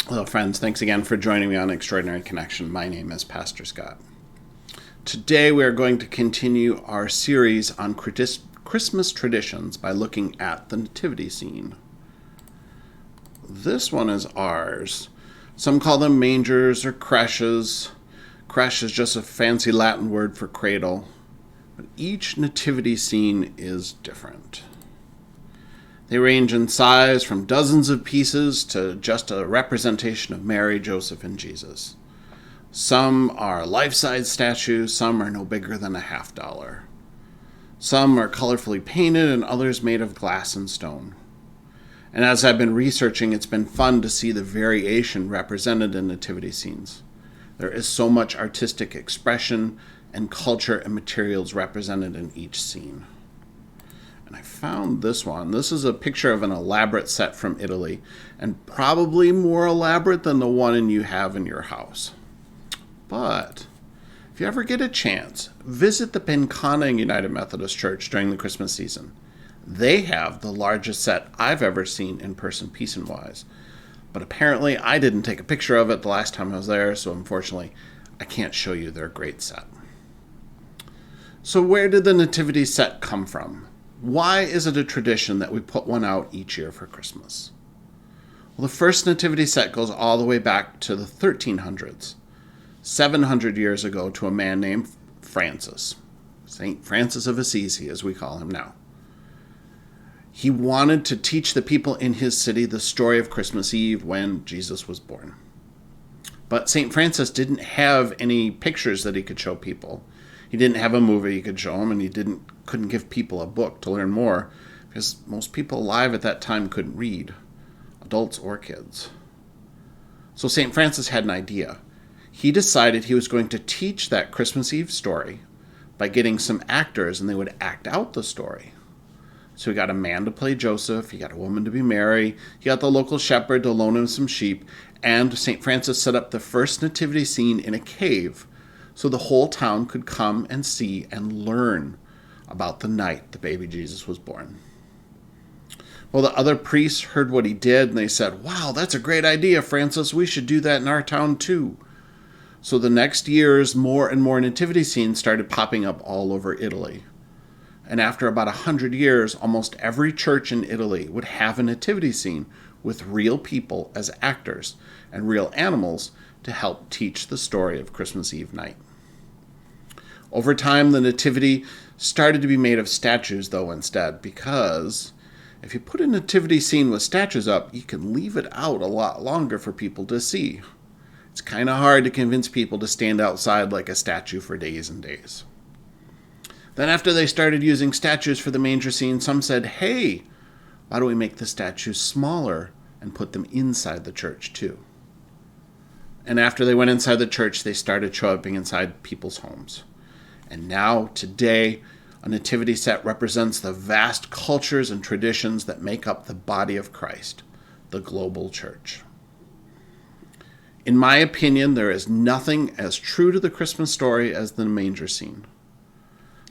Hello, friends. Thanks again for joining me on Extraordinary Connection. My name is Pastor Scott. Today we are going to continue our series on Christmas traditions by looking at the nativity scene. This one is ours. Some call them mangers or creches. Creche is just a fancy Latin word for cradle. But each nativity scene is different. They range in size from dozens of pieces to just a representation of Mary, Joseph, and Jesus. Some are life-size statues, some are no bigger than $50. Some are colorfully painted and others made of glass and stone. And as I've been researching, it's been fun to see the variation represented in nativity scenes. There is so much artistic expression and culture and materials represented in each scene. And I found this one. This is a picture of an elaborate set from Italy, and probably more elaborate than the one you have in your house. But if you ever get a chance, visit the Pencana United Methodist Church during the Christmas season. They have the largest set I've ever seen in person, piece and wise. But apparently I didn't take a picture of it the last time I was there, so unfortunately I can't show you their great set. So where did the nativity set come from? Why is it a tradition that we put one out each year for Christmas? Well, the first nativity set goes all the way back to the 1300s, 700 years ago, to a man named Francis, St. Francis of Assisi, as we call him now. He wanted to teach the people in his city the story of Christmas Eve when Jesus was born. But St. Francis didn't have any pictures that he could show people. He didn't have a movie he could show them, and he couldn't give people a book to learn more, because most people alive at that time couldn't read, adults or kids. So St. Francis had an idea. He decided he was going to teach that Christmas Eve story by getting some actors, and they would act out the story. So he got a man to play Joseph, he got a woman to be Mary, he got the local shepherd to loan him some sheep, and St. Francis set up the first nativity scene in a cave, so the whole town could come and see and learn about the night the baby Jesus was born. Well, the other priests heard what he did, and they said, "Wow, that's a great idea, Francis. We should do that in our town too." So the next years, more and more nativity scenes started popping up all over Italy. And after about 100 years, almost every church in Italy would have a nativity scene with real people as actors and real animals to help teach the story of Christmas Eve night. Over time, the nativity started to be made of statues, though, instead, because if you put a nativity scene with statues up, you can leave it out a lot longer for people to see. It's kind of hard to convince people to stand outside like a statue for days and days. Then after they started using statues for the manger scene, some said, "Hey, why don't we make the statues smaller and put them inside the church too?" And after they went inside the church, they started showing up inside people's homes. And now, today, a nativity set represents the vast cultures and traditions that make up the body of Christ, the global church. In my opinion, there is nothing as true to the Christmas story as the manger scene.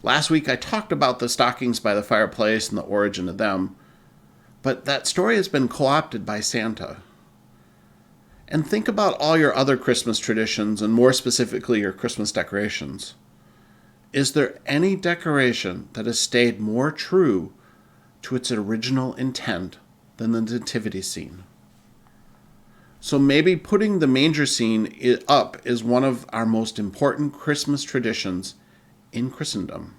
Last week, I talked about the stockings by the fireplace and the origin of them, but that story has been co-opted by Santa. And think about all your other Christmas traditions, and more specifically your Christmas decorations. Is there any decoration that has stayed more true to its original intent than the nativity scene? So maybe putting the manger scene up is one of our most important Christmas traditions in Christendom,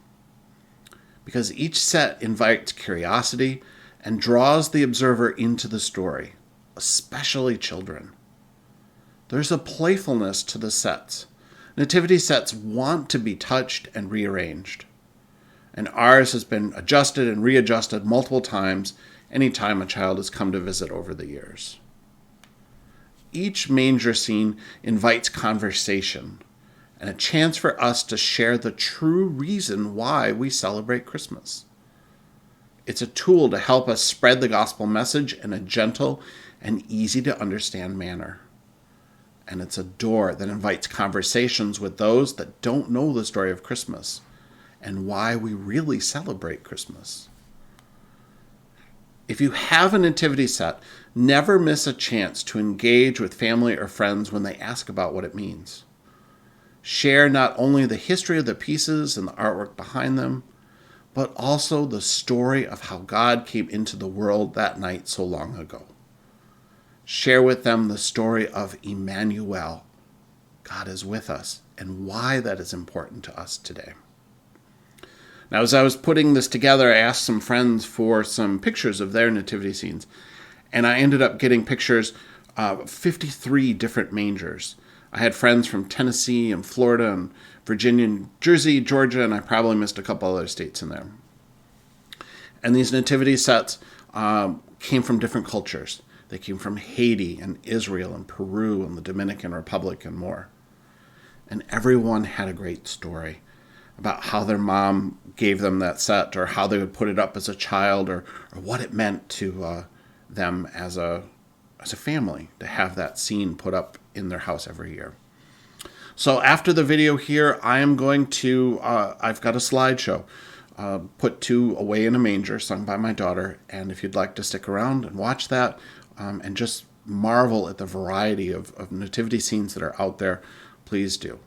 because each set invites curiosity and draws the observer into the story, especially children. There's a playfulness to the sets. Nativity sets want to be touched and rearranged. And ours has been adjusted and readjusted multiple times anytime a child has come to visit over the years. Each manger scene invites conversation and a chance for us to share the true reason why we celebrate Christmas. It's a tool to help us spread the gospel message in a gentle and easy to understand manner. And it's a door that invites conversations with those that don't know the story of Christmas and why we really celebrate Christmas. If you have a nativity set, never miss a chance to engage with family or friends when they ask about what it means. Share not only the history of the pieces and the artwork behind them, but also the story of how God came into the world that night so long ago. Share with them the story of Emmanuel, God is with us, and why that is important to us today. Now, as I was putting this together, I asked some friends for some pictures of their nativity scenes, and I ended up getting pictures of 53 different mangers. I had friends from Tennessee and Florida and Virginia and Jersey, Georgia, and I probably missed a couple other states in there. And these nativity sets came from different cultures. They came from Haiti and Israel and Peru and the Dominican Republic and more. And everyone had a great story about how their mom gave them that set, or how they would put it up as a child, or what it meant to them as a family to have that scene put up in their house every year. So after the video here, I am going to, I've got a slideshow, Put Two Away in a Manger, sung by my daughter. And if you'd like to stick around and watch that, and just marvel at the variety of nativity scenes that are out there, please do.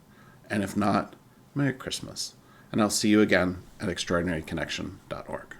And if not, Merry Christmas. And I'll see you again at extraordinaryconnection.org.